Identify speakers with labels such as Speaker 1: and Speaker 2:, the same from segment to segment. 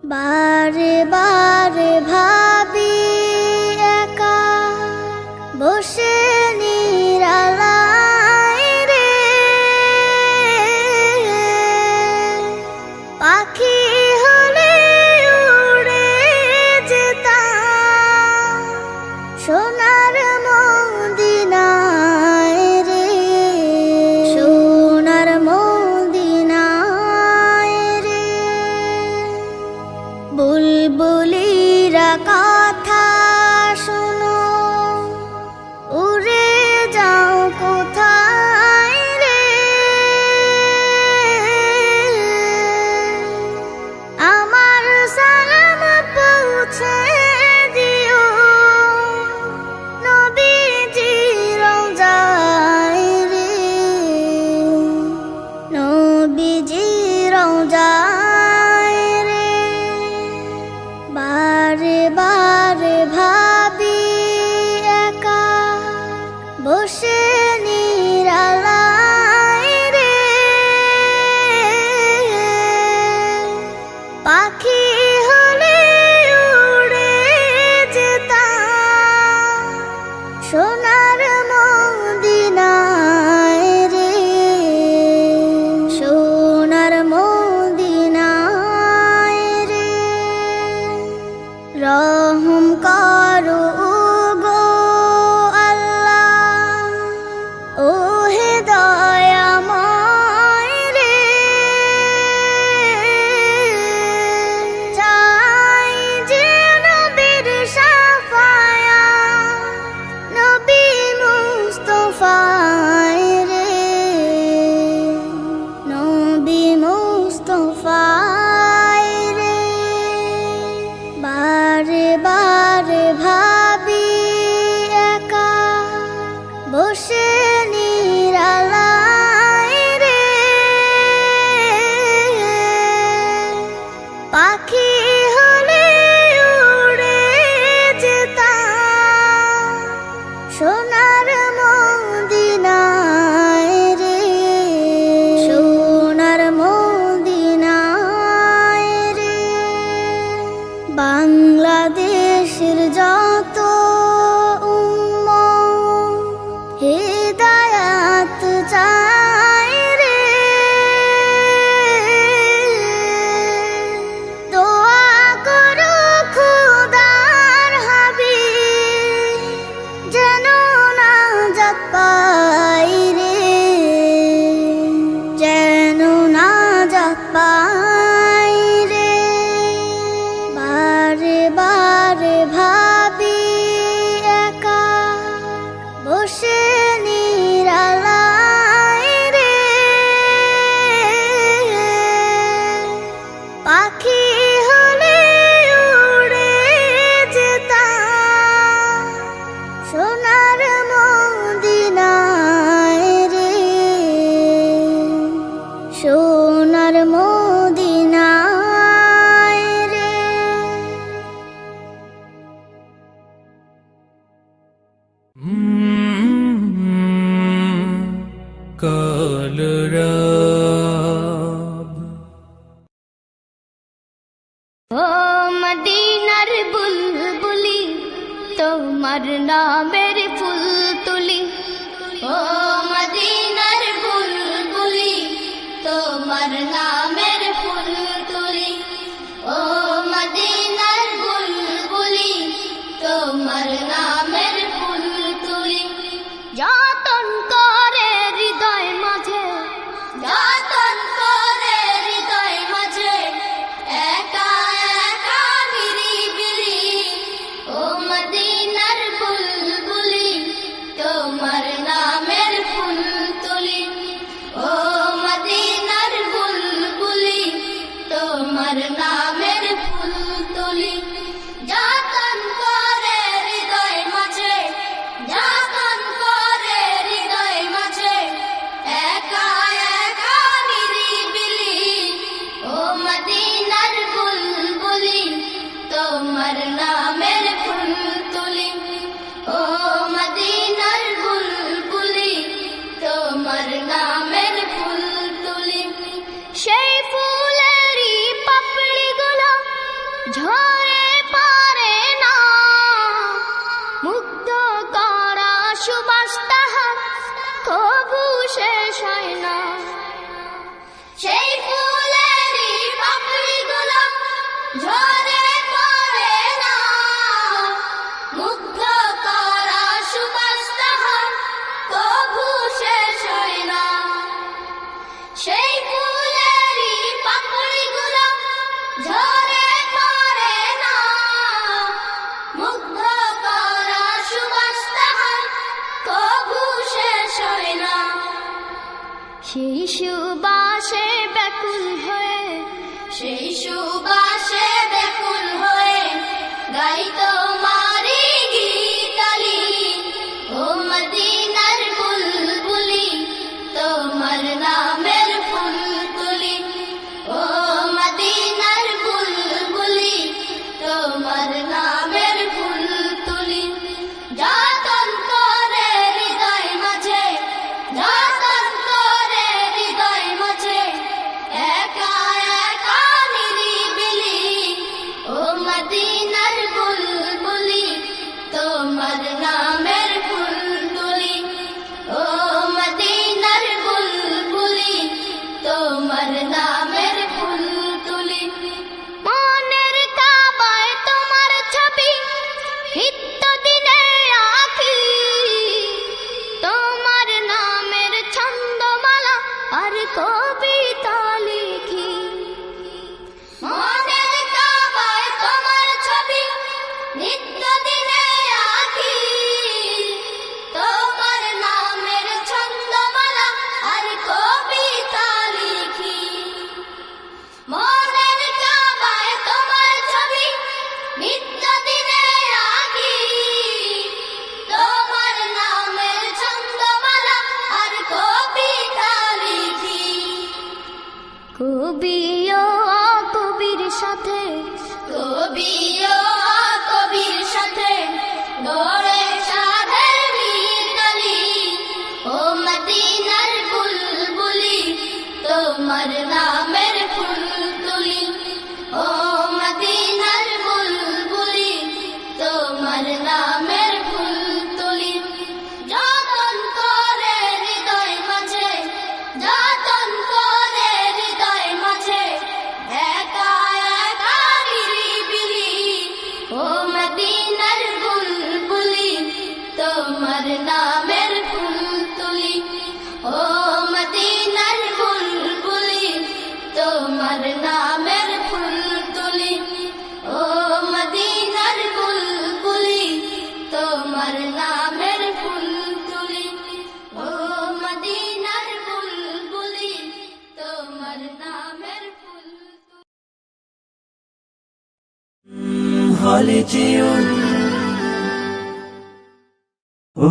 Speaker 1: বারে বারে ভাবি একা বসে নিরালায় রে, পাখি হলে উড়ে যেতাম সোনার মদিনায় রে, সোনার মদিনায় রে। বুলবুলিরা কথা শোনো, উড়ে যাও কোথায় রে, আমার সালাম পৌঁছে দিও নবীজি রওজায় রে, নবীজি রওজায় রে। বারে বারে ভাবি একা বসে নিরালায় রে, পাখি হলে উড়ে যেতাম সোনার মদিনায় রে, সোনার মদিনায় রে। রহম করো গো আল্লাহ, ও হে দয়াময় রে, চাই যে নবীর শাফায়াত, নবী মুস্তাফায় রে, নবী মুস্তাফায় রে। বারে বারে ভাবি একা বসে নিরালায় রে, পাখি হলে উড়ে যেতাম সোনার মদিনায় রে, সোনার মদিনায় রে। বাংলাদেশের যত উম্মত হিদায়াত চায় রে, দোয়া করো খোদার হাবিব যেন নাজাত পাই রে, যেন নাজাত পাই রে। বারে বারে ভাবি একা বসে নিরালায় রে, পাখি হলে উড়ে যেতাম সোনার মদিনায় রে, সোনার মদিনায় রে।
Speaker 2: কলরব
Speaker 1: ও মদিনার বুলবুলি তোমার নামের ফুল তুলি, ও মদিনার বুলবুলি তোমার নামের ফুল তুলি, ও মদিনার বুলবুলি তোমার নামের ফুল তুলি। যতন করে হৃদয় মাঝে, যতন করে হৃদয় মাঝে, একা একা নিরিবিলি, ও মদিনার বুলবুলি তোমার নামের ফুল তুলি, ও মদিনার বুলবুলি তোমার নামের ফুল তুলি। যতন করে হৃদয় মাঝে, যতন করে হৃদয় মাঝে, একা একা নিরিবিলি, ও মদিনার বুলবুলি তোমার নামের ফুল তুলি, ও মদিনার বুলবুলি তোমার নামের ফুল তুলি। সেই ফুলেরই পাপড়িগুলো সুবাসে ব্যাকুল হয়ে, সেই সুবাসে ব্যাকুল হয়ে গাই তোমারি গীতালি। ও মদিনার বুলবুলি তোমার নামের ফুল তুলি। ও মদিনার বুলবুলি তোমার নামের ফুল তুলি। যতন করে হৃদয় মাঝে, যতন করে হৃদয় মাঝে একা একা নিরিবিলি। ও মদিনার বুলবুলি তোমার নামের ফুল তুলি। ও মদিনার বুলবুলি তোমার নামের ফুল তুলি। মনের কাবায় তোমার ছবি নিত্য দিনে আঁকি। তোমার নামের ছন্দমালা আর কবিতা লিখি। মনের কাবায় তোমার ছবি নিত্য দিনে আঁকি। তোমার নামের ছন্দমালা আর কবিতা লিখি। মনের কাবায় তোমার ছবি নিত্য দিনে আঁকি। তোমার নামের ছন্দমালা আর কবিতা লিখি। কবিও কবির সাথে, কবিও কবির সাথে গড়ে সাধের মিতালি। ও মদিনার বুলবুলি তোমার নামের ফুল তুলি। ও মদিনার বুলবুলি তোমার নামের ফুল তুলি। যতন করে হৃদয় মাঝে, যতন করে হৃদয় মাঝে একা একা নিরিবিলি। ও মদিনার বুলবুলি তোমার নামের ফুল তুলি। ও মদিনার বুলবুলি তোমার নামের ফুল তুলি। ও মদিনার বুলবুলি তোমার নামের ফুল তুলি। ও মদিনার বুলবুলি তোমার নামের ফুল তুলি।
Speaker 2: হলে যেও ও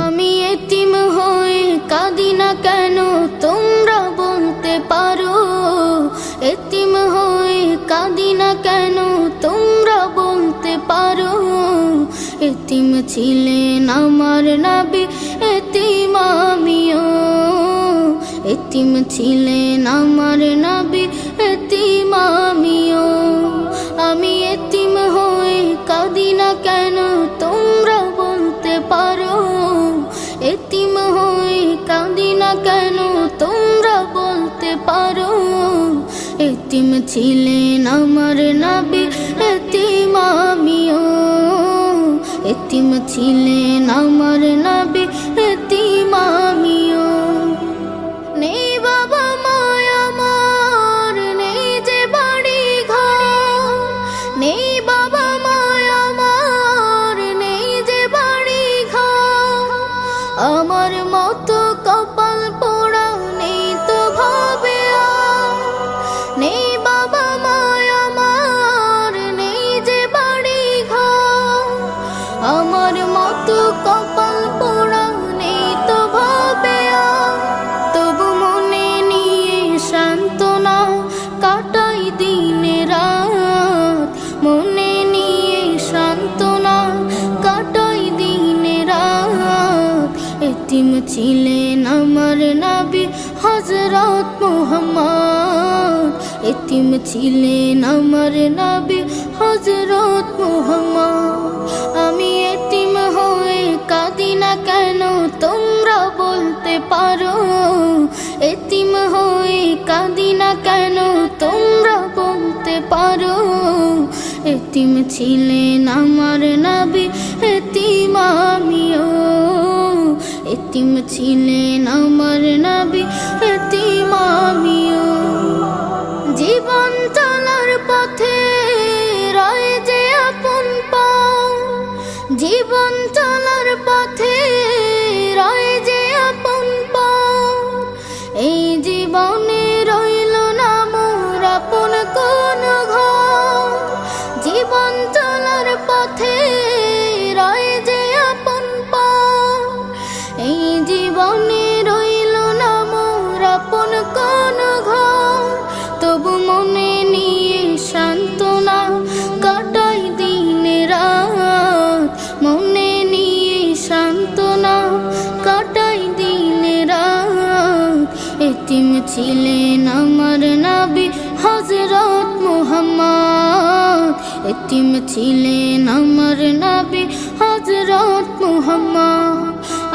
Speaker 1: আমি এতিম হয়ে কাঁদি না কেন তোমরা বলতে পারো। এতিম হয়ে কাঁদি না কেন তোমরা বলতে পারো। এতিম ছিলেন আমার নবী, এতিম আমিও। এতিম ছিলেন আমার নবী, এতিম আমিও। আমি এতিম হয়ে কাঁদি না কেন তোমরা বলতে পারো। এতিম হয়ে কাঁদি না কেন তোমরা বলতে পারো। এতিম ছিলেন আমার নবী, এতিম আমিও। এতিম ছিলেন আমার নবী, এতিম আমিও। নেই বাবা মায় আমার, নেই যে বাড়ি ঘর। নেই বাবা মায় আমার, নেই যে বাড়ি ঘর। আমার মতো কপাল পোড়া নেই তো ভাবে আর। নেই বাবা মায় আমার, নেই যে বাড়ি ঘর। আমার মতো কপাল পোড়া নেই তো ভাবে আর। তবু মনে নিয়ে সান্ত্বনা কাটাই দিনে রাত। মনে নিয়ে সান্ত্বনা কাটাই দিনে রাত। এতিম ছিলেন আমার নবী হযরত মুহাম্মদ। এতিম ছিলেন আমার নবী হযরত মুহাম্মদ। আমি এতিম হয়ে কাঁদি না কেন তোমরা বলতে পারো। এতিম হয়ে কাঁদি না কেন তোমরা বলতে পারো। এতিম ছিলেন আমার নবী, এতিম আমিও। এতিম ছিলেন আমার নবী, এতিম আমিও। জীবন চলার জীবন চলার পথে রয়ে যে আপন পথ, এই জীবনে রইল না মোর আপন কোন ঘর। জীবন চলার পথে রয়ে যে আপন পথ, এই জীবনে রইল না মোর আপন কোন ঘর। তবু মনে নিয়ে সান্ত্বনা কাটাই দিন রাত, মনে নিয়ে সান্ত্বনা কাটাই দিন রাত। এতিম ছিলেন আমার নবী হযরত মুহাম্মদ, এতিম ছিলেন আমার নবী হযরত মুহাম্মদ।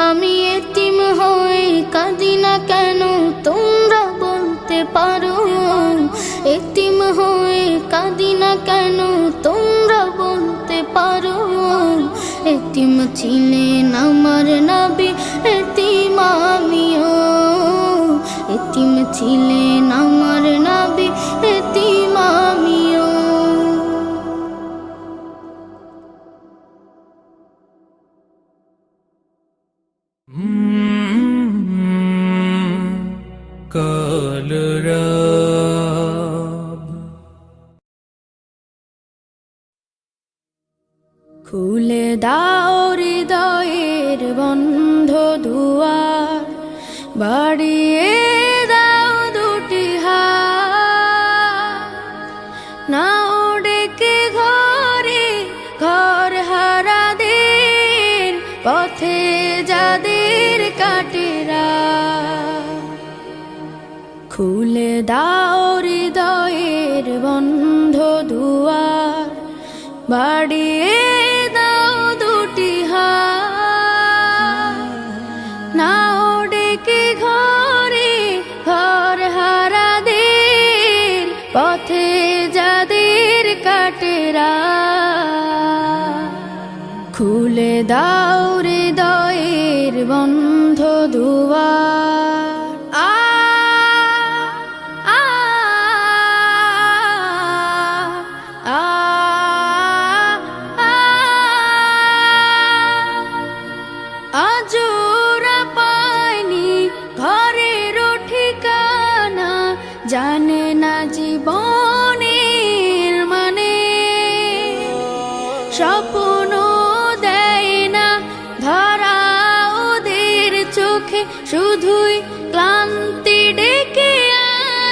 Speaker 1: আমি এতিম হয়ে কাঁদি না কেন তোমরা বলতে পারো, এতিম হয়ে কাঁদি না কেন তোমরা বলতে পারো। এতিম ছিলেন আমার নবী এতিম আমিও, এতিম ছিলেন আমার নবী এতিম আমিও।
Speaker 2: কালরাব
Speaker 3: খুলে দাও হৃদয়ের বন্ধ দুয়ার, বাড়িয়ে দাও দুটি হাত। নাও ডেকে ঘরে ঘর হারা দিন, পথে যাদের কাটে রাত। খুলে দাও হৃদয়ের বন্ধ দুয়ার, বাড়িয়ে দাও দুটি হাত। নাও ডেকে ঘরে ঘর হারাদের, পথে যাদের কাটে রাত। খুলে দাও হৃদয়ের বন্ধ দুয়ার। আজোরা পায়নি ঘরের ঠিকানা, জানে না জীবনের মানে। স্বপ্ন দেয় না ধরা ওদের চোখে, শুধুই ক্লান্তি ডেকে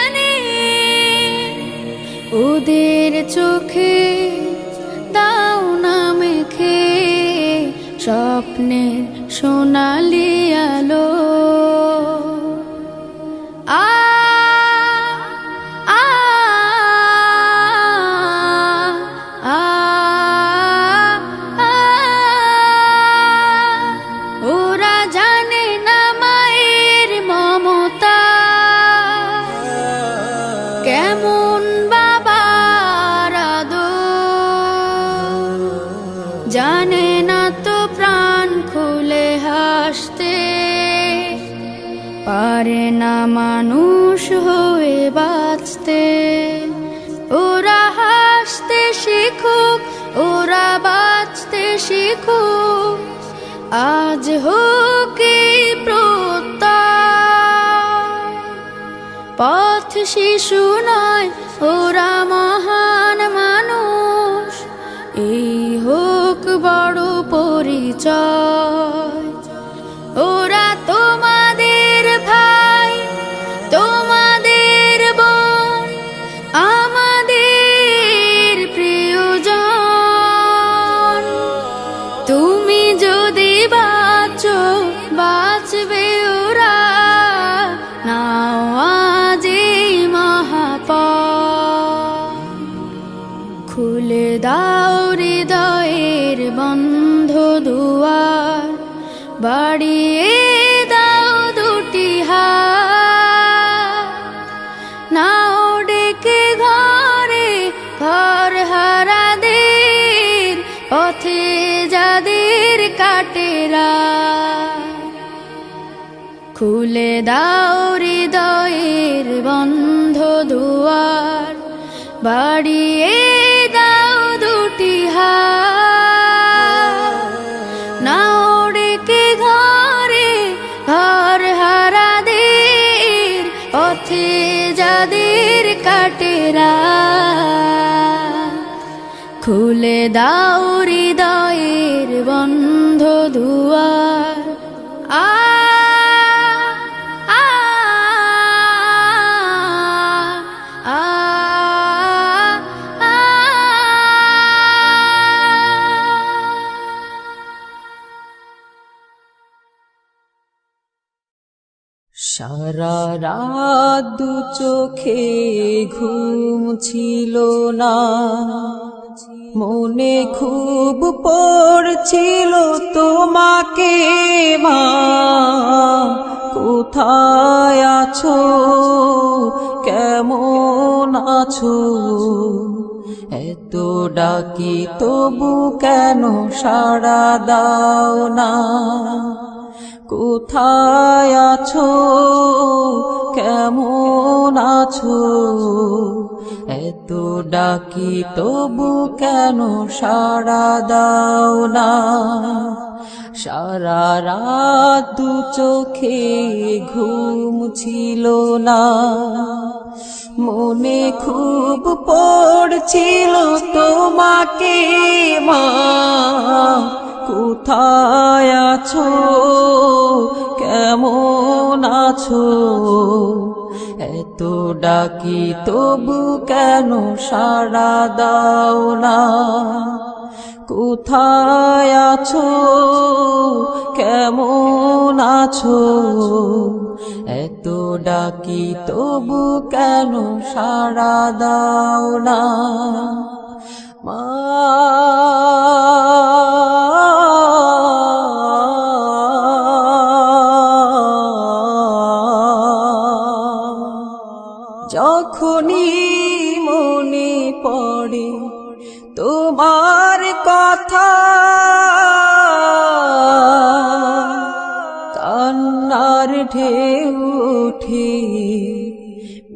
Speaker 3: আনে। ওদের চোখে দাও না মেখে স্বপ্নের সোনালি আলো। আ আ আ আ ওরা জানে না মায়ের মমতা, কেমন বাবার আদর। জানে না তো প্রাণ খুলে হাসতে, পারে না মানুষ হয়ে বাঁচতে। ওরা হাসতে শিখুক, ওরা বাঁচতে শিখুক, আজ হোক এই প্রত্যয়। পথ শিশু নয় ওরা মহান মানুষ, এই হোক বড় পরিচয়। ওরা তোমাদের ভাই, তোমাদের বোন, আমাদের প্রিয়জন। তুমি যদি বাঁচো বাঁচবে ওরা, নাও আজ এই মহাপথ। খুলে দাও হৃদয়ের বন্ধ দুয়ার, বাড়িয়ে দাও দুটি হাত। নাও ডেকে ঘরে ঘর হারাদের, পথে যাদের কাটে রাত। খুলে দাও হৃদয়ের বন্ধ দুয়ার, বাড়িয়ে দাও দুটি হাত। খুলে দাও হৃদয়ের বন্ধ দুয়ার। আ আ আ আ
Speaker 2: সারা রাত দু চোখে ঘুম ছিল না, মনে খুব পড়ছিল তোমাকে মা, কোথায় আছো, কেমন আছো, এত ডাকি তবু কেন সাড়া দাও না, কোথায় আছো, কেমন আছো, এত ডাকি তবু কেন সাড়া দাও না। সারা রাত দু চোখে ঘুম ছিল না, মনে খুব পড়ছিল তোমাকে মা, কোথায় আছো, কেমন আছো, এত ডাকি তবু কেন সাড়া দাও না, কোথায় আছো, কেমন আছো, এত ডাকি তবু কেন সাড়া দাও না মা। যখনই মনে পড়ে তোমার কথা, কান্নার ঢেউ ওঠে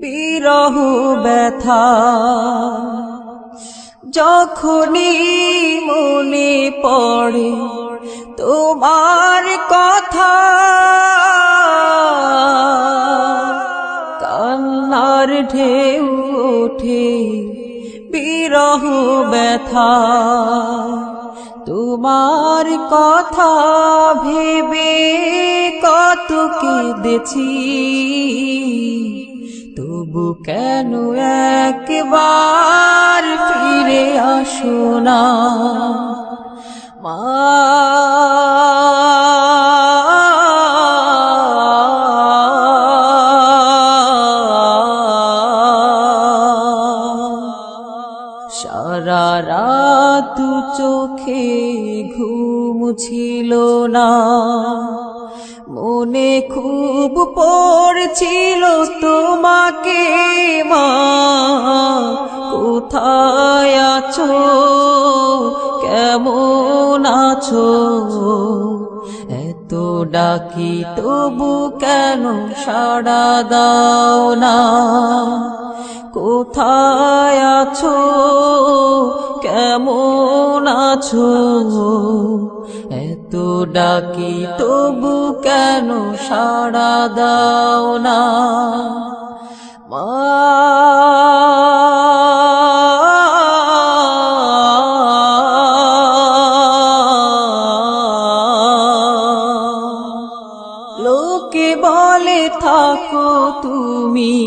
Speaker 2: বিরহ ব্যথা, যখনই মনে পড়ে তোমার কথা, কান্নার ঢেউ ওঠে বিরহ ব্যথা, তোমার কথা ভেবে কত কেঁদেছি, তবু কেন একবার ফিরে আসো না মা। সারা রাত চোখে ঘুম ছিল না, মনে খুব পড়ছিল তোমাকে মা, কোথায় আছো, কেমন আছো, এত ডাকি তবু কেন সাড়া দাও না, কোথায় আছো, কেমন আছো, এত ডাকি তবু কেন সাড়া দাও না মা। লোকে বলে থাকো তুমি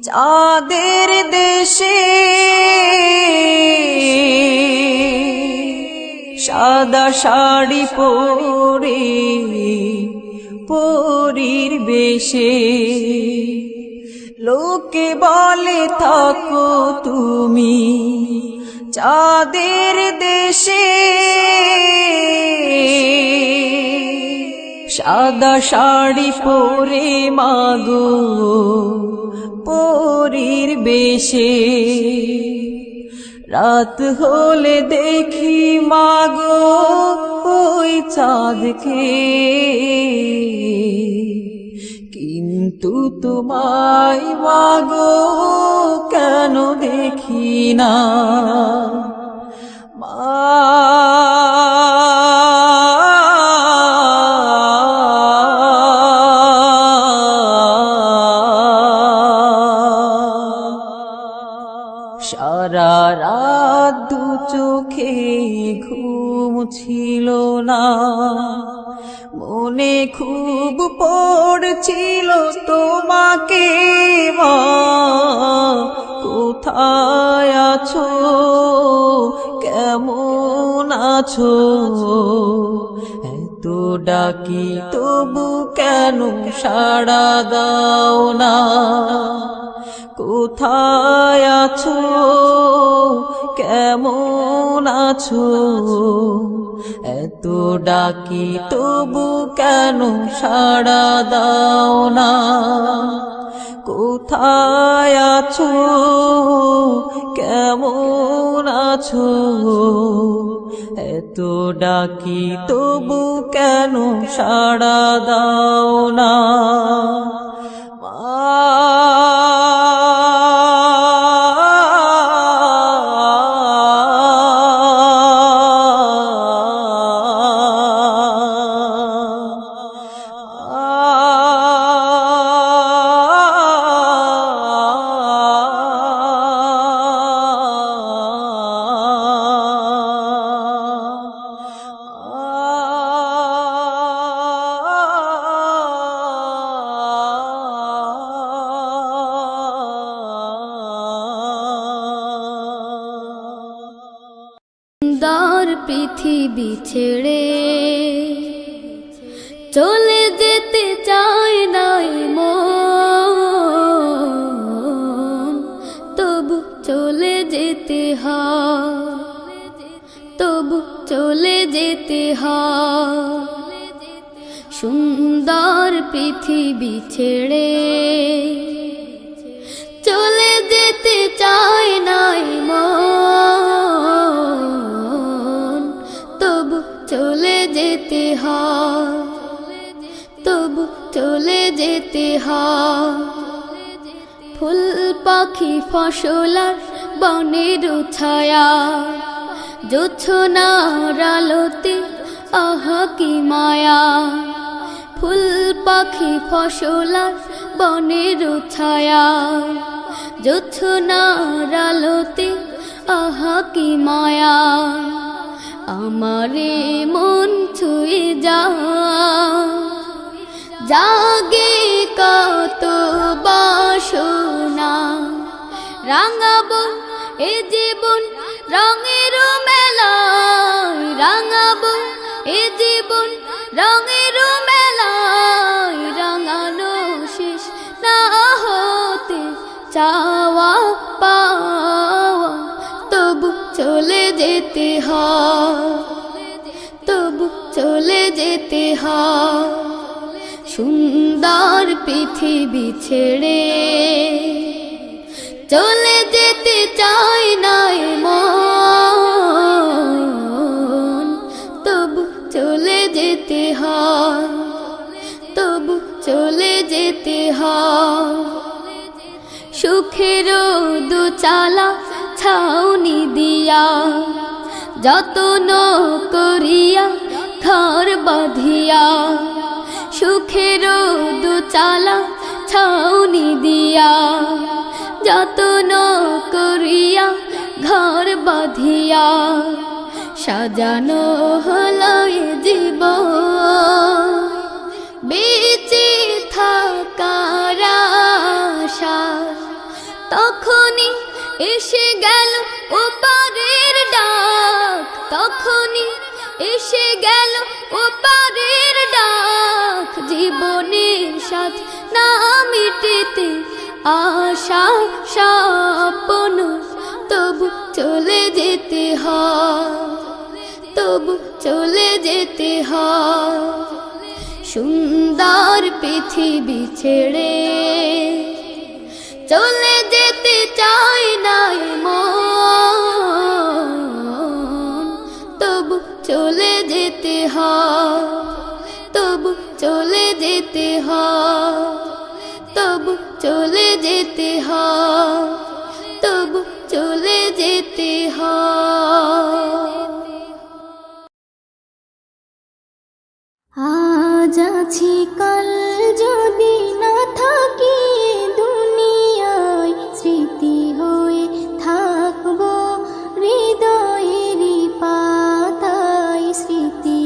Speaker 2: চাঁদের দেশে, সাদা শাড়ি পরে পরীর বেশে, লোকে বলে থাকো তুমি চাঁদের দেশে, সাদা শাড়ি পরে মাগো পরীর বেশে, রাত হলে দেখি মাগো ওই চাঁদকে, কিন্তু তোমায় মাগো কেন দেখি না মা। ছিল না, মনে খুব পড়ছিল তোমাকে মা, কোথায় আছো, কেমন আছো, এত ডাকি তবু কেন সাড়া দাও না, কোথায় আছো, কেমন আছো, এত ডাকি তবু কেন সাড়া দাও না, কোথায় আছো, কেমন আছো, এত ডাকি তবু কেন সাড়া দাও না।
Speaker 1: সুন্দর পৃথিবী ছেড়ে চলে যেতে চায় নাই মন, তবু চলে যেতে হয়, তবু চলে যেতে হয়। সুন্দর পৃথিবী ছেড়ে চলে যেতে চায় নাই মন, তবু চলে যেতে হয়, তবু চলে যেতে হয়। ফুল পাখি ফসলার বনের ছায়া, জোছনার আলোতে আহা কি মায়া। ফুল পাখি ফসলার বনের ছায়া, জোছনার আলোতে আহা কি মায়া। আমারে মন ছুঁয়ে জাগে কত বাসনা, রাঙাবো এ জীবন রঙের মেলায়, রাঙাবো এ জীবন রঙের মেলায়। রাঙানো শেষ না হতে চাওয়া পাওয়া, তবু চলে যেতে হয়, তবু চলে যেতে হয়। সুন্দর পৃথিবী ছেড়ে চলে যেতে চায় নাই মন, তবু চলে যেতে হয়, তবু চলে যেতে হয়। সুখের দুচালা ছাউনি দিয়া, যতন করিয়া ঘর বাঁধিয়া। সুখের দুচালা ছাউনি দিয়া, যতন করিয়া ঘর বাঁধিয়া। সাজানো হলো এ জীবন বেঁচে থাকার আশা, তখনই এসে গেল ওপারের ডাক, তখনই এসে গেল ওপারের ডাক। জীবনের সাথ না মিটেতে আশা স্বপ্ন, তবু চলে যেতে হয়, তবু চলে যেতে হয়। সুন্দর পৃথিবী ছেড়ে চলে যেতে চায় নাই মন, তবু চলে যেতে হয়, তবু চলে যেতে হয়, তবু চলে যেতে হয়, তবু চলে যেতে হয়। আজ আছি কাল যদি না থাকি দুনিয়ায়, স্মৃতি হয়ে থাকবো হৃদয়ের পাতায়, স্মৃতি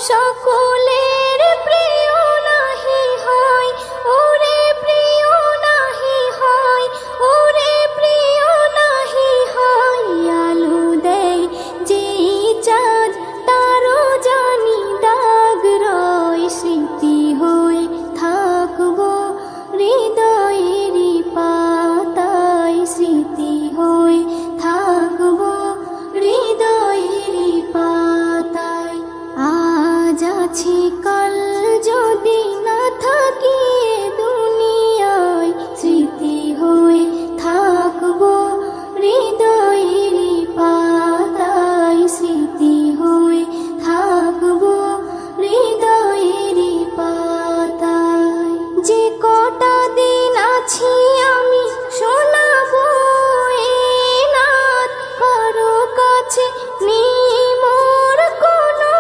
Speaker 1: সকলের প্রিয় নাহি হয়, ওরে প্রিয় নাহি হয়, ওরে প্রিয় নাহি হয়। আলো দেয় যে চাঁদ তারও জানি দাগ রয়, স্মৃতি হয়ে থাকবো হৃদয়েরই পাতায়, স্মৃতি হয়ে থাকবো হৃদয়েরই পাতায়। আজ আছি কাল যদি না থাকি এ দুনিয়ায়, স্মৃতি হয়ে থাকবো হৃদয়েরই পাতায়, স্মৃতি হয়ে থাকবো হৃদয়েরই পাতায়। যে কটা দিন আছি আমি শোনাবো এ নাত, কারো কাছে নেই মোর কোনো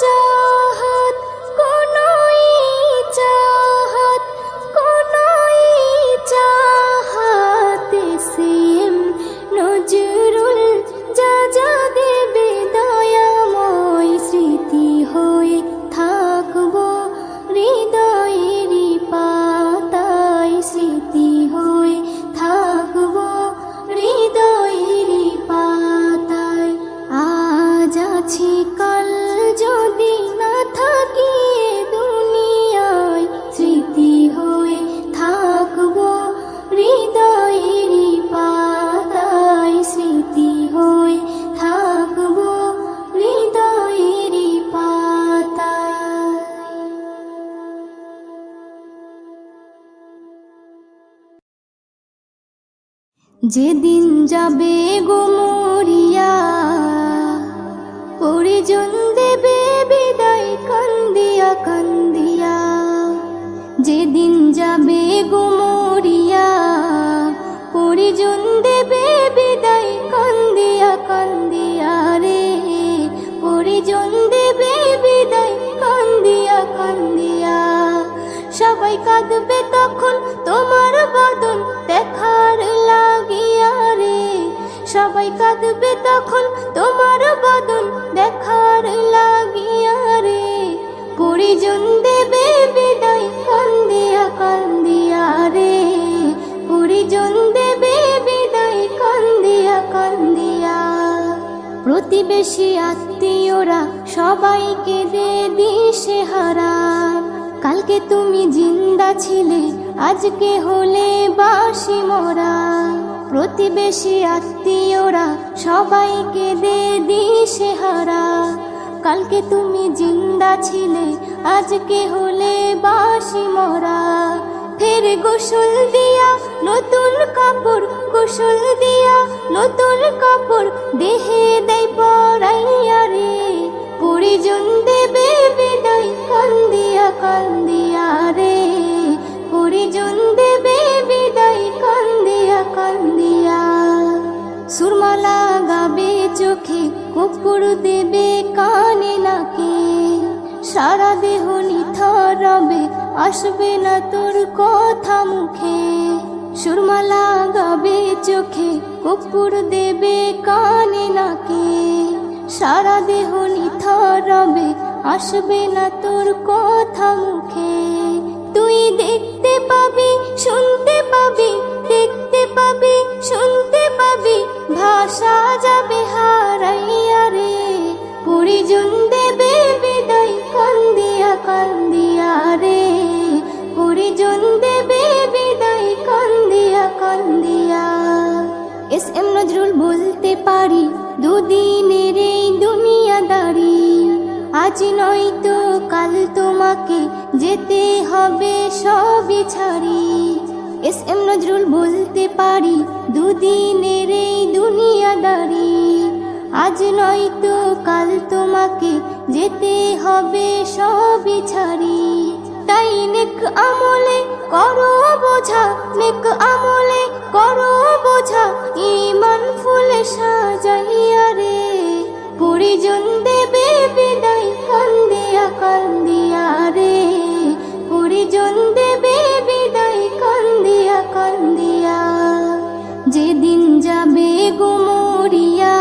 Speaker 1: চাহাত, কোনো চাহাত, কোনো চাহাত। সেম নজরুল যা যা দেবে দয়াময়, স্মৃতি হয়ে থাকবো হৃদয়েরই পাতায়, স্মৃতি হয়ে থাকবো হৃদয়েরই পাতায়। আজ আছি কাল যদি না থাকি এ দুনিয়ায়, স্মৃতি হয়ে থাকবো হৃদয়েরই পাতায়, স্মৃতি হয়ে থাকবো হৃদয়েরই পাতায়। যেদিন যাবে গো মরিয়া, পরিজন দেবে বিদায় কান্দিয়া কান্দিয়া। যেদিন যাবে গো মরিয়া, পরিজন দেবে বিদায় কান্দিয়া কান্দিয়া রে, পরিজন দেবে বিদায় কান্দিয়া কান্দিয়া। সবাই কাঁদবে তখন তোমার বদন দেখার লাগিয়া রে, সবাই কাঁদবে তখন তোমার বদন দেখার লাগিয়া রে। পরিজন দেবে বিদায় কান্দিয়া কান্দিয়া রে, পরিজন দেবে বিদায় কান্দিয়া কান্দিয়া। প্রতিবেশী আত্মীয়রা সবাইকে দে দিশেহারা, কালকে তুমি জিন্দা ছিলে আজকে হলে বাসি মরা। প্রতিবেশী আত্মীয়রা সবাইকে দে দিশেহারা, কালকে তুমি জিন্দা ছিলে আজকে হলে বাসি মরা। ফের গোসল দিয়া নতুন কাপড়, গোসল দিয়া নতুন কাপড় দেহে দেয় পরাইয়া রে। পরিজন দেবে বিদায় কান্দিয়া কান্দিয়া রে, পরিজন দেবে বিদায় কান্দিয়া কান্দিয়া। সুরমালা গাবে চোখে, কপুর দেবে কানে নাকে, সারা দেহ নিথর রবে আসবে না তোর কথা মুখে। সুরমালা গাবে চোখে, কপুর দেবে কানে নাকে, সারা দেহ নিথর রবে আসবে না তোর কথা মুখে। তুই দেখতে পাবি শুনতে পাবি, দেখতে পাবি শুনতে পাবি, ভাষা যাবে হারাইয়া রে। পরিজন দেবে বিদায় কান্দিয়া কান্দিয়া রে, পরিজন দেবে বিদায় কান্দিয়া কান্দিয়া। এস এম নজরুল বলতে পারি দুদিনের এই দুনিয়াদারি, আজ নয়তো কাল তোমাকে যেতে হবে সবই ছাড়ি। এস এম নজরুল বলতে পারি দুদিনের এই দুনিয়াদারি, আজ নয়তো কাল তোমাকে যেতে হবে সবই ছাড়ি। তাই নেক আমলে করো বোঝা, নেক আমলে করো বোঝা, ঈমান ফুলে সাজাইয়া রে। পরিজন দেবে বিদায় কান্দিয়া কান্দিয়া রে, পরিজন দেবে বিদায় কান্দিয়া কান্দিয়া। যেদিন যাবে গো মরিয়া,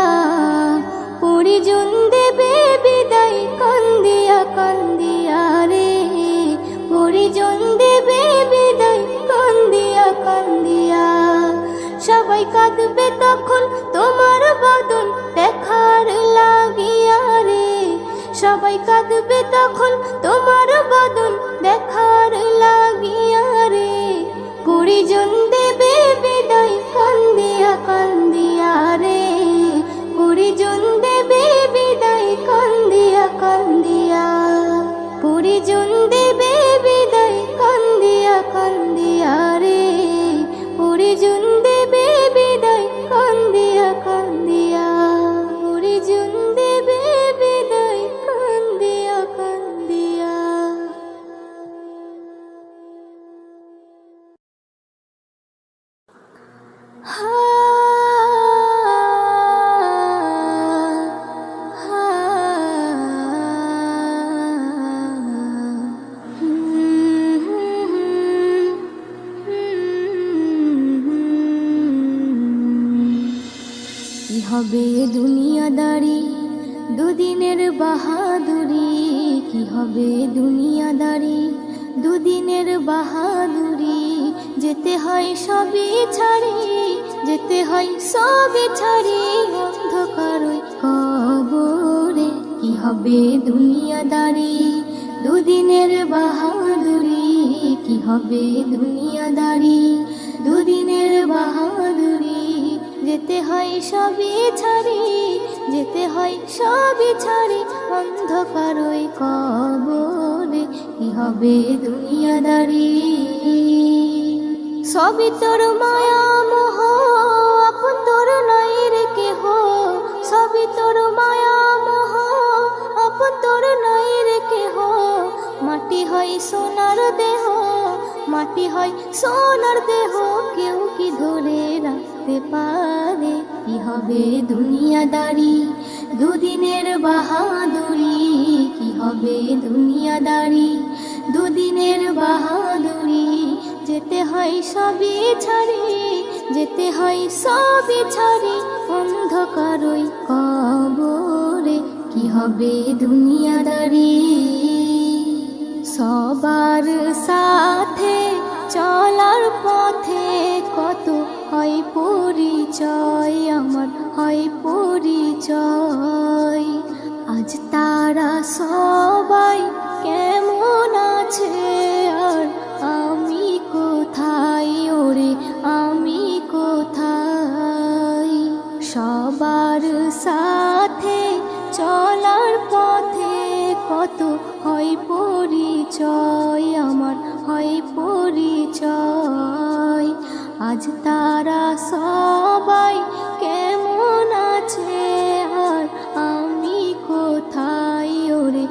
Speaker 1: পরিজন দেবে বিদায় কান্দিয়া সবাই কাঁদবে তখন তোমার বদন দেখার লাগিয়া রে। 20 জন দেবে বিদায় কান্দিয়া কান্দিয়া রে। 20 জন দেবে বিদায় কান্দিয়া কান্দিয়া। 20 জন দেবে বিদায় কান্দিয়া কান্দিয়া রে। 20 জন দেবে বিদায় কান্দিয়া কান্দিয়া। 20 জন দেবে বিদায় কান্দিয়া কান্দিয়া। কি হবে দুনিয়াদারি দুদিনের বাহাদুরি। কি হবে দুনিয়াদারি দুদিনের বাহাদুরি। যেতে হয় সবই ছাড়ি, যেতে হয় সবই ছাড়ি অন্ধকারই কবরে। কি হবে দুনিয়াদারি দুদিনের বাহাদুরি। কি হবে দুনিয়াদারি দুদিনের বাহাদুরি। যেতে হয় সবই ছাড়ি, যেতে হয় সবই ছাড়ি অন্ধকারই কবরে। কি হবে দুনিয়াদারি সবই তোর মায়া মোহ আপন তোর নাই রে কেহ। সবই তোর মায়া মোহ আপন তোর নাই রে কেহ। মাটি হয় সোনার দেহ, মাটি হয় সোনার দেহ, কেউ কি ধরে রাখতে পারে। কি হবে দুনিয়াদারি দুদিনের বাহাদুরি। কি হবে দুনিয়াদারি দুদিনের বাহাদুরি। যেতে হয় সবই ছাড়ি, যেতে হয় সবই ছাড়ি অন্ধকারই কবরে। কি হবে দুনিয়াদারি সবার সাথে চলার পথে কত হয় পরিচয়, আমার হয় পরিচয়। আজ তারা সবাই কেমন আছে আর আমি কোথায় ওরে আমি কোথায়। সবার সাথে চলার পথে কত হয় পরিচয়, আমার হয় পরিচয়। আজ তারা সবাই কেমন আছে আর আমি কোথায় ওরে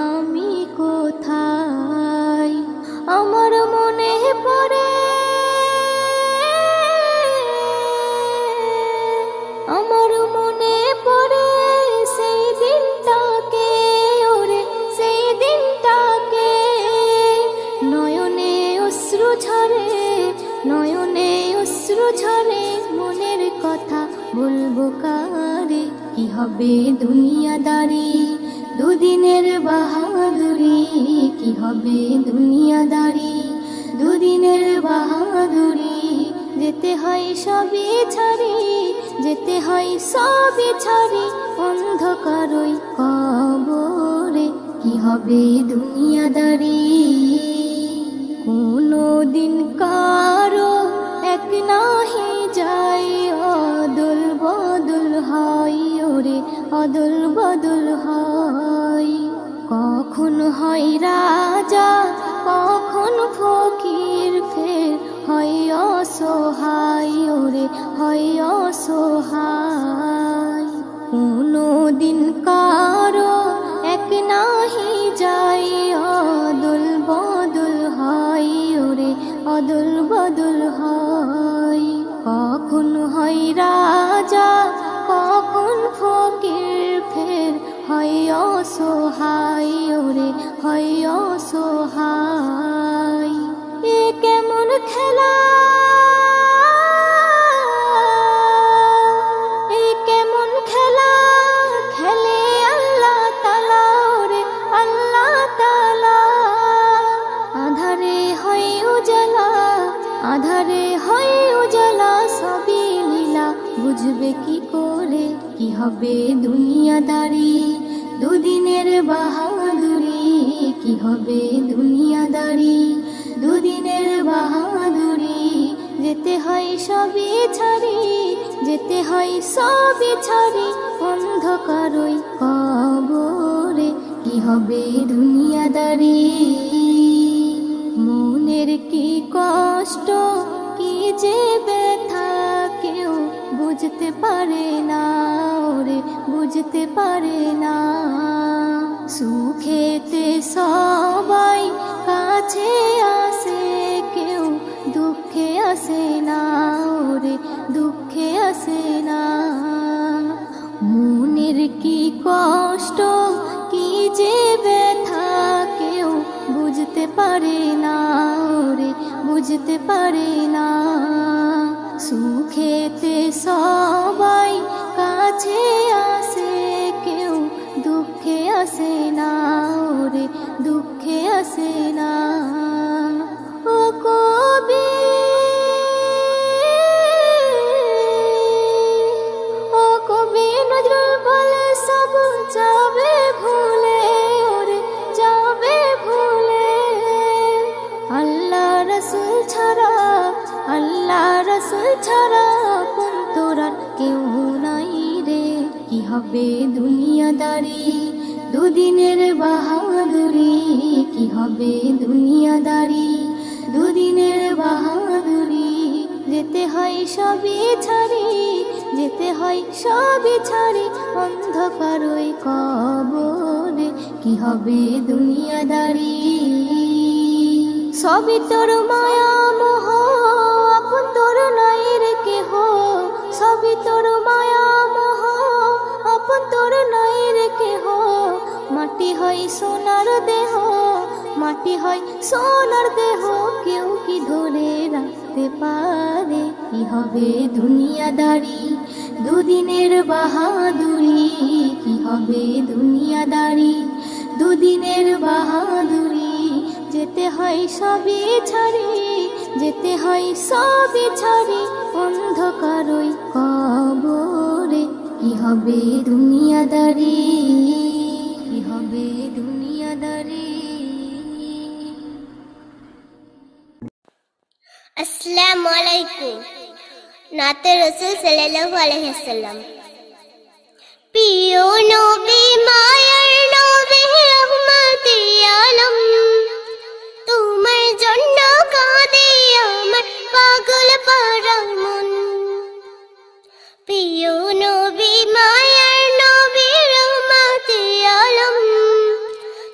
Speaker 1: আমি কোথায়। আমার মনে পড়ে, আমার মনে পড়ে সেই দিনটাকে ওরে সেই দিনটাকে। নয়নে অশ্রু ঝরে, নয়নে অশ্রু ঝরে, মনের কথা বলবো কারে। কি হবে দুনিয়াদারি দুদিনের বাহাদুরি। কি হবে দুনিয়াদারি দুদিনের বাহাদুরি। যেতে হয় সবই ছাড়ি, যেতে হয় সবই ছাড়ি অন্ধকারই কবরে। কি হবে দুনিয়াদারি কোনো দিন কারো এক নাহি যায়, অদল বদল হয় ওরে অদল বদল হয়। কখন হয় রাজা কখন ফকির, ফের হয় অসহায় ওরে হয় অসহায়। কোনো দিন কারো এক নাহি যায়, অদল বদল হয় ওরে অদল বদল হয়। কখন হয় রাজা কখন ফকির, ফের হয় অসহায় ওরে হয় অসহায়। এ কেমন খেলা, এ কেমন খেলা খেলে আল্লাহ তাআলা ওরে আল্লাহ তাআলা। আধারে হয় উজালা, আধারে হয় উজালা, সবই লীলা বুঝবে কি করে। কি হবে দুনিয়াদারি দুদিন দুদিনের বাহাদুরি কি হবে দুনিয়াদারি, দুদিনের বাহাদুরি যেতে হয় সবই ছাড়ি, যেতে হয় সবই ছাড়ি অন্ধকারই কবরে কি হবে দুনিয়াদারি। মনের কি কষ্ট কি যে ব্যথা কেউ বুঝতে পারে না ওরে, বুঝতে পারে না। সুখেতে সবাই কাছে আসে, কেউ দুঃখে আসে না ওরে, দুঃখে আসে না। মনের কি কষ্ট কি যে ব্যথা কেউ বুঝতে পারে না ওরে, বুঝতে পারে না। সুখেতে সবাই কাছে আসে, কেউ দুঃখে আসে না ওরে, দুঃখে আসে না। ও কবি, ও কবি নজরুল বলে সব যাবে ভুলে ওরে, যাবে ভুলে। আল্লাহ রসুল ছাড়া, আল্লাহ রসুল ছাড়া আপন তোর আর কেউ নাই রে কি হবে দুনিয়াদারি, দুদিনের বাহাদুরি কি হবে দুনিয়াদারি, দুদিনের বাহাদুরি যেতে হয় সবই ছাড়ি, যেতে হয় সবই ছাড়ি অন্ধকারই কবরে কি হবে দুনিয়াদারি। সবই তোর মায়া মোহ আপন তোর নাই রে কেহ, সবই তোর মায়া মোহ আপন তোর নাই রে কেহ। মাটি হয় সোনার দেহ, মাটি হয় সোনার দেহ কেউ কি ধরে রাখতে পারে কি হবে দুনিয়াদারি, দুদিনের বাহাদুরি কি হবে দুনিয়াদারি, দুদিনের বাহাদুরি যেতে হয় সবই ছাড়ি, যেতে হয় সবই ছাড়ি অন্ধকারই কবরে কি হবে দুনিয়াদারি, কি হবে দুনিয়াদারি।
Speaker 4: আসসালামু আলাইকুম। নাতে রাসূল সাল্লাল্লাহু আলাইহি ওয়াসাল্লাম। প্রিয় নবী মায়ার নবী রহমতে আলম, তোমার জন্য কাঁদে আমার পাগল পারা মন। প্রিয় নবী মায়ার নবী রহমতে আলম,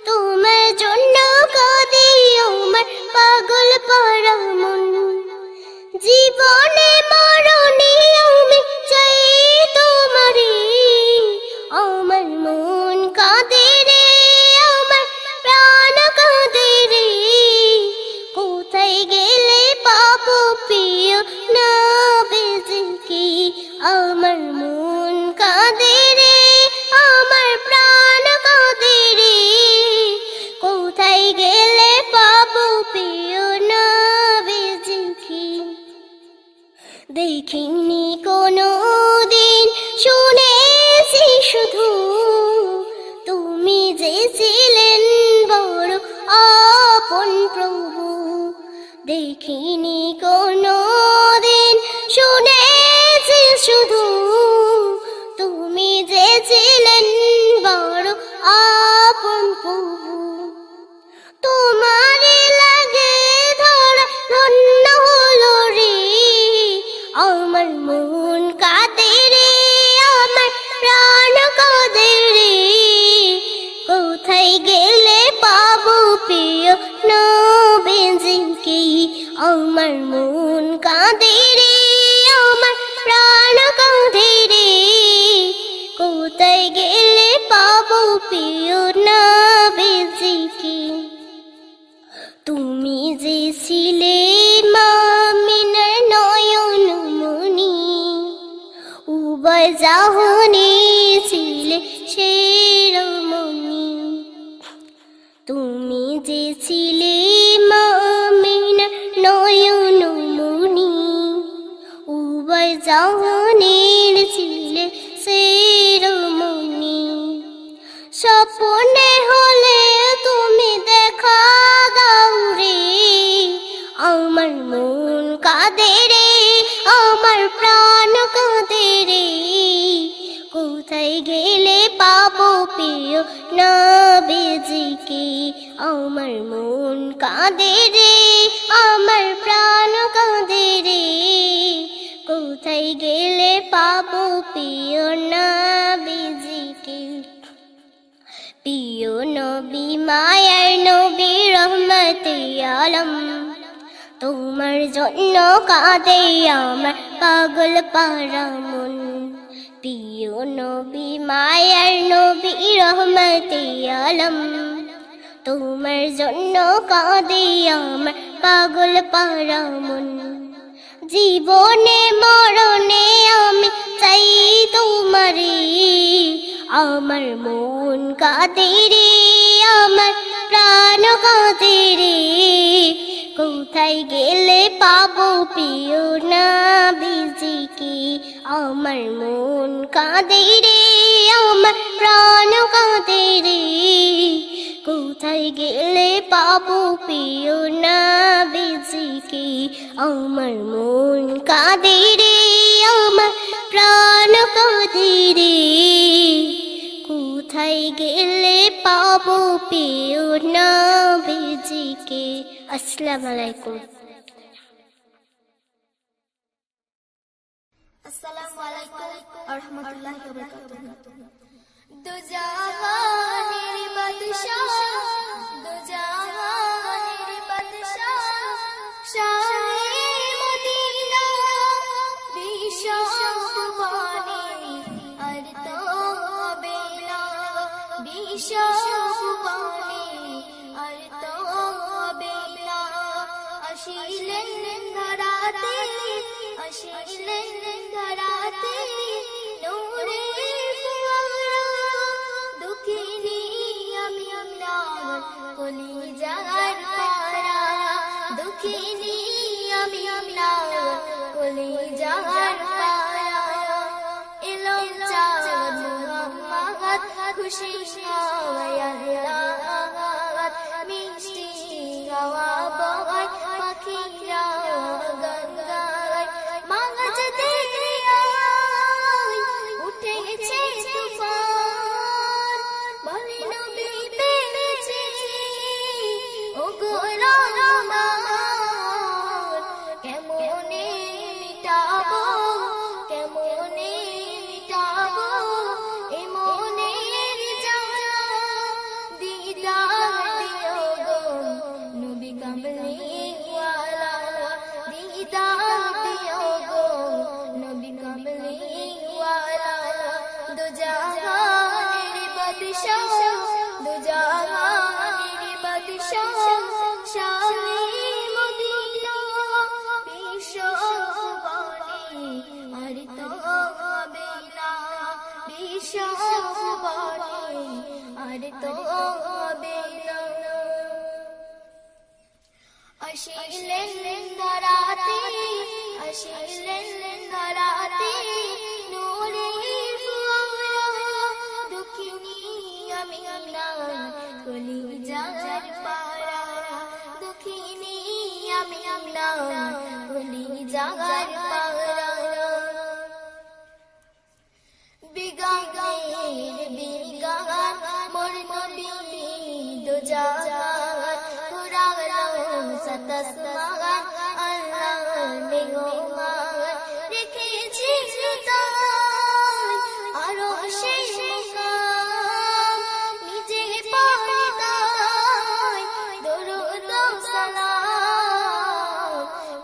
Speaker 4: তোমার জন্য কাঁদে আমার পাগল পারা মন। জীবনে মরণে আমি চাই তোমারে, আমার মন কাঁদে রে, আমার প্রাণ কাঁদে রে। কোথায় গেলে পাবো প্রিয় নবীজিকে, আমার মন কাঁদে রে, আমার প্রাণ কাঁদে রে। কোথায় গেলে পাবো প্রিয় নবীজিকে। দেখিনি কোনো দিন শুনেছি শুধু, তুমি যে ছিলেন বড় আপন প্রভু। দেখিনি কোনো দিন শুনেছি শুধু, তুমি যে ছিলেন বড় আপন প্রভু। তোমারে লাগে ধরা ধন্য হলো রে, আমার মন কাঁদে রে, আমার প্রাণ কাঁদে রে। কোথায় গেলে পাবো প্রিয় নবীজিকে, আমার মন কাঁদে রে, আমার প্রাণ কাঁদে রে। কোথায় গেলে পাবো প্রিয় নবীজিকে। তুমি যে ছিলে মামিনার নয়ন মনি, উভয় জাহানে ছিলে শিরোমণি। তুমি যে ছিলে মামিনার নয়ন মনি, উভয় জাহানের ছিলে শিরোমণি। স্বপ্ন নবীজিকে আমার মন কাঁদে রে আমার প্রাণ কাঁদে রে কোথায় গেলে পাবো প্রিয় নবীজিকে প্রিয় নবী মায়ার নবী রহমতে আলম তোমার জন্য কাঁদে আমার পাগল পারা মন প্রিয় নবী মায়ার নবী রহমতে আলম তোমার জন্য কাঁদে আমার পাগল পারা মন জীবনে মরণে আমি চাই তোমারে আমার মন কাঁদে রে আমার প্রাণ কাঁদে রে কোথায় গেলে পাবো প্রিয় নবীজিকে আমার মন কাঁদে রে আমার প্রাণ কাঁদে রে কোথায় গেলে পাবো প্রিয় নবীজিকে আমার মন কাঁদে রে আমার প্রাণ কাঁদে রে কোথায় গেলে পাবো প্রিয় নবীজিকে আসসালামু আলাইকুম
Speaker 3: আসসালামু আলাইকুম ওয়া রাহমাতুল্লাহি ওয়া বারাকাতুহু দো জাহানের বাদশাহ দো জাহানের বাদশাহ শাহে মদিনা বিশ্ববাণী আর তো হবে না বিশ্ববাণী আর তো হবে না আসিলেন ধরাতে আসিলেন ধরাতে নূরের ফুয়ারা দুঃখিনী আমি আপনার কলিজার পারা দুঃখিনী আমি আপনার কলিজার পারা এলো চাঁদ মুহাম্মদ খুশি হয় আল্লাহ মিষ্টি গাওয়া বয় পাখিরা গান গায় মাঝ দরিয়ায় উঠেছে তুফান বলে নবী পেয়েছে ও গো রহমান কেমনে মিটাবো কেমনে মিটাবো এ মনের জ্বালা দিদার দিও গো নবী কামলিওয়ালা দিদার দিও গো নবী কামলিওয়ালা দো জাহানের বাদশাহ দো জাহানের বাদশাহ শাহে মদিনা বিশ্ববাণী আর তো হবে না বিশ্ববাণী আর তো হবে না আসিলেন ধরাতে আসিলেন ধরাতে নূরের ফুয়ারা দুঃখিনী আমি আপনার কলিজার পারা দুঃখিনী আমি আপনার কলিজার পারা বিগানের বিগান মোর নবী দো জাহান পুরানো সাতসমান আল্লাহ মেহমান রেখেছি তাই আরো সেই মুকাম নিজে পারে তাই দরুদ সালাম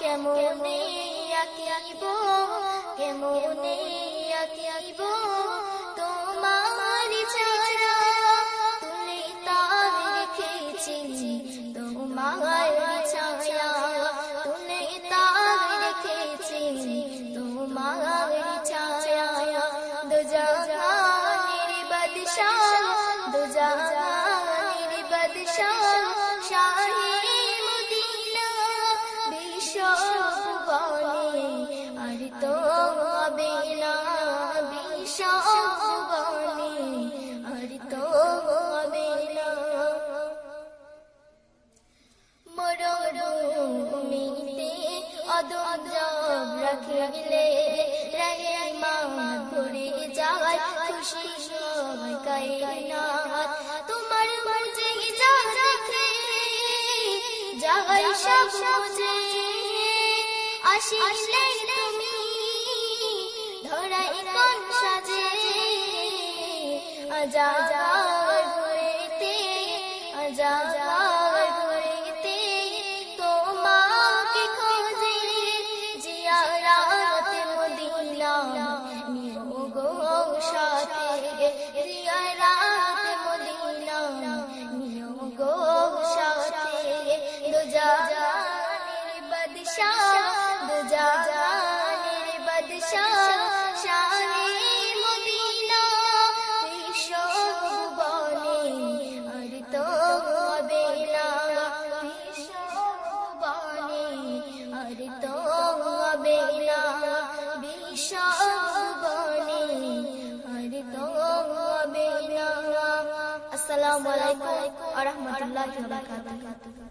Speaker 3: কেমনে আঁকিব কেমনে আঁকিব তোমার ছাড়া তুলে তার রেখেছি তোমার ছায়া তুলে তার রেখেছি তোমার ছায়া দো জাহানের বাদশাহ দো জাহানের বাদশাহ শাহে মদিনা বিশ্ববাণী আর তো হবে না বিশ্ববাণী আর তো হবে না মরুভূমিতে অদম রাখিলে রহিমা ভরে যায় খুশি সবাই কায়নাত সব বুঝে আসিলে তুমি ধরাই কোন সাজে আজাবার ঘুরেতে আজাবার ঘুরেতে তোমাকে খোঁজে জিয়ারাতে মদিনা নিও গো সাথে জিয়ারাতে মদিনা নিও গো সাথে দো জাহানের বাদশাহ দো জাহানের বাদশাহ শাহে মদিনা বিশ্ব ভুবনে আর তো হবে না বিশ্ব ভুবনে আর তো হবে না বিশ্ব ভুবনে আর তো হবে না। আসসালামু আলাইকুম ওয়া রাহমাতুল্লাহি ওয়া বারাকাতুহু।